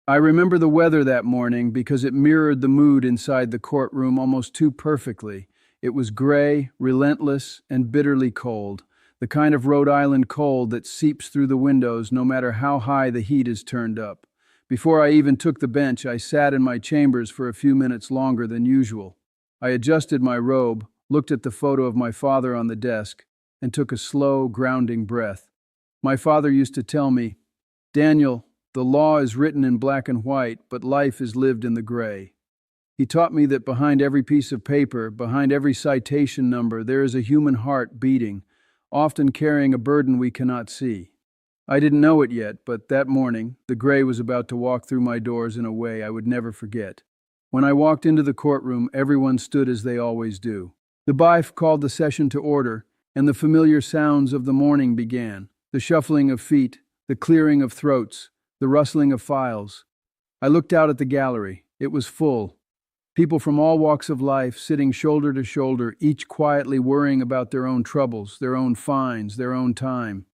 I remember the weather that morning because it mirrored the mood inside the courtroom almost too perfectly. It was gray, relentless, and bitterly cold, the kind of Rhode Island cold that seeps through the windows no matter how high the heat is turned up. Before I even took the bench, I sat in my chambers for a few minutes longer than usual. I adjusted my robe, looked at the photo of my father on the desk, and took a slow, grounding breath. My father used to tell me, "Daniel, the law is written in black and white, but life is lived in the gray." He taught me that behind every piece of paper, behind every citation number, there is a human heart beating, often carrying a burden we cannot see. I didn't know it yet, but that morning, the gray was about to walk through my doors in a way I would never forget. When I walked into the courtroom, everyone stood as they always do. The bailiff called the session to order, and the familiar sounds of the morning began. The shuffling of feet, the clearing of throats, the rustling of files. I looked out at the gallery. It was full. People from all walks of life sitting shoulder to shoulder, each quietly worrying about their own troubles, their own fines, their own time.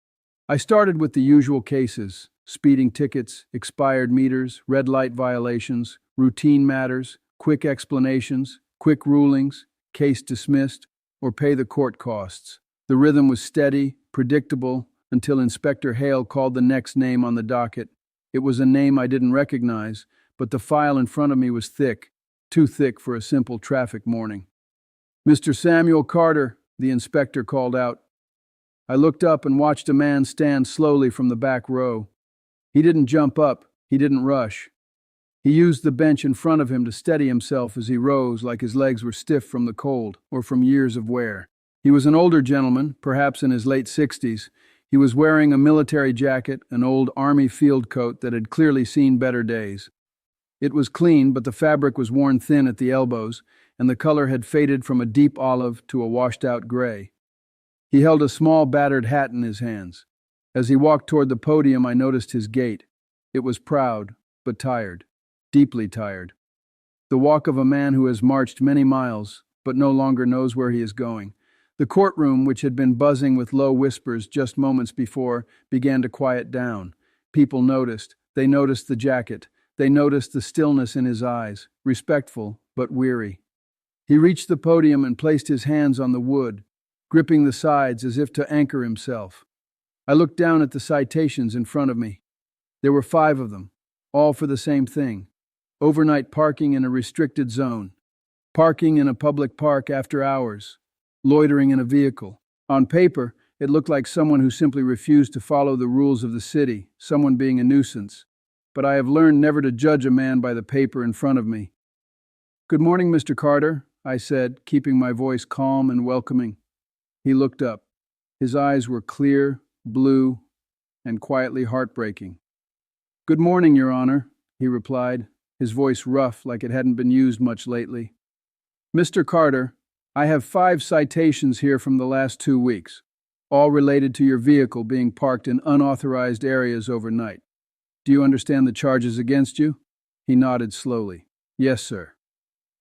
I started with the usual cases: speeding tickets, expired meters, red light violations, routine matters, quick explanations, quick rulings, case dismissed, or pay the court costs. The rhythm was steady, predictable, until Inspector Hale called the next name on the docket. It was a name I didn't recognize, but the file in front of me was thick, too thick for a simple traffic morning. "Mr. Samuel Carter," the inspector called out. I looked up and watched a man stand slowly from the back row. He didn't jump up, he didn't rush. He used the bench in front of him to steady himself as he rose, like his legs were stiff from the cold or from years of wear. He was an older gentleman, perhaps in his late 60s. He was wearing a military jacket, an old army field coat that had clearly seen better days. It was clean, but the fabric was worn thin at the elbows, and the color had faded from a deep olive to a washed-out gray. He held a small battered hat in his hands. As he walked toward the podium, I noticed his gait. It was proud, but tired, deeply tired. The walk of a man who has marched many miles, but no longer knows where he is going. The courtroom, which had been buzzing with low whispers just moments before, began to quiet down. People noticed. They noticed the jacket. They noticed the stillness in his eyes, respectful but weary. He reached the podium and placed his hands on the wood, gripping the sides as if to anchor himself. I looked down at the citations in front of me. There were 5 of them, all for the same thing: overnight parking in a restricted zone, parking in a public park after hours, loitering in a vehicle. On paper, it looked like someone who simply refused to follow the rules of the city, someone being a nuisance. But I have learned never to judge a man by the paper in front of me. "Good morning, Mr. Carter," I said, keeping my voice calm and welcoming. He looked up. His eyes were clear, blue, and quietly heartbreaking. "Good morning, Your Honor," he replied, his voice rough like it hadn't been used much lately. "Mr. Carter, I have 5 citations here from the last 2 weeks, all related to your vehicle being parked in unauthorized areas overnight. Do you understand the charges against you?" He nodded slowly. "Yes, sir.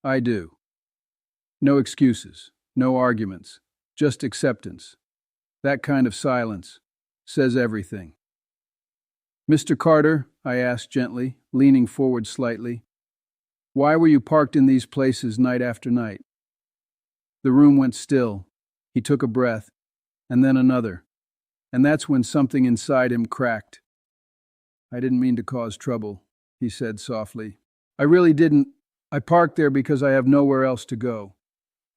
I do." No excuses, no arguments, just acceptance. That kind of silence says everything. "Mr. Carter," I asked gently, leaning forward slightly, "why were you parked in these places night after night?" The room went still. He took a breath, and then another. And that's when something inside him cracked. "I didn't mean to cause trouble," he said softly. "I really didn't. I parked there because I have nowhere else to go."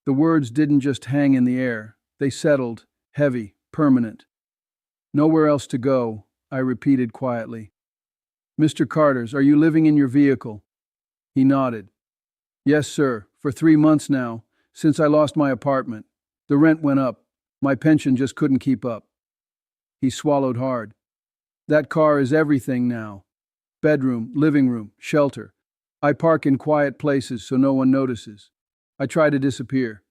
The words didn't just hang in the air. They settled, heavy, permanent. "Nowhere else to go," I repeated quietly. "Mr. Carters, are you living in your vehicle?" He nodded. "Yes, sir, for 3 months now, since I lost my apartment. The rent went up. My pension just couldn't keep up." He swallowed hard. "That car is everything now. Bedroom, living room, shelter. I park in quiet places so no one notices. I try to disappear."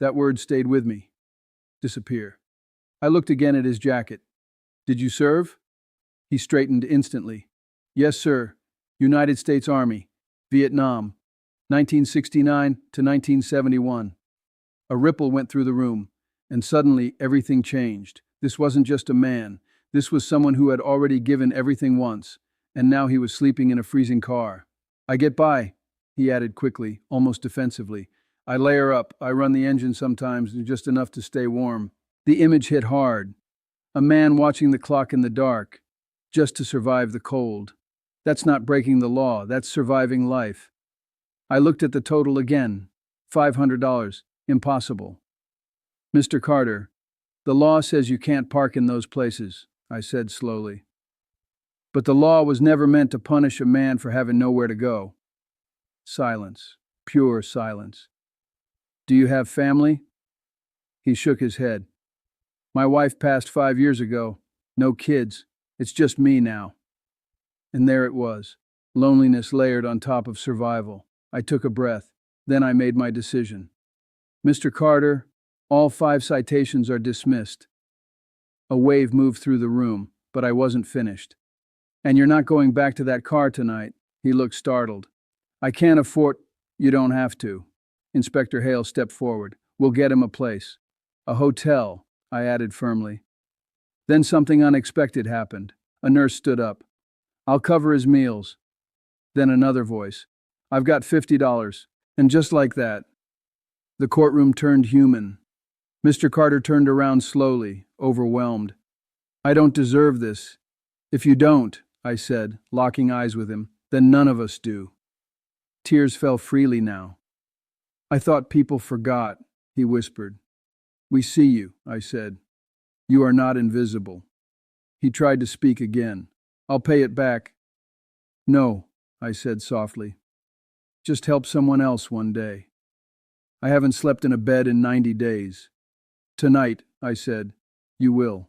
That word stayed with me. Disappear. I looked again at his jacket. "Did you serve?" He straightened instantly. "Yes, sir. United States Army. Vietnam. 1969 to 1971. A ripple went through the room, and suddenly everything changed. This wasn't just a man. This was someone who had already given everything once, and now he was sleeping in a freezing car. I get by, he added quickly, almost defensively. I layer up, I run the engine sometimes, just enough to stay warm. The image hit hard. A man watching the clock in the dark, just to survive the cold. That's not breaking the law, that's surviving life. I looked at the total again. $500. Impossible. Mr. Carter, the law says you can't park in those places, I said slowly. But the law was never meant to punish a man for having nowhere to go. Silence. Pure silence. Do you have family? He shook his head. My wife passed 5 years ago. No kids. It's just me now. And there it was. Loneliness layered on top of survival. I took a breath. Then I made my decision. Mr. Carter, all 5 citations are dismissed. A wave moved through the room, but I wasn't finished. And you're not going back to that car tonight. He looked startled. I can't afford. You don't have to. Inspector Hale stepped forward. We'll get him a place. A hotel, I added firmly. Then something unexpected happened. A nurse stood up. I'll cover his meals. Then another voice. I've got $50. And just like that, the courtroom turned human. Mr. Carter turned around slowly, overwhelmed. I don't deserve this. If you don't, I said, locking eyes with him, then none of us do. Tears fell freely now. I thought people forgot, he whispered. We see you, I said. You are not invisible. He tried to speak again. I'll pay it back. No, I said softly. Just help someone else one day. I haven't slept in a bed in 90 days. Tonight, I said, you will.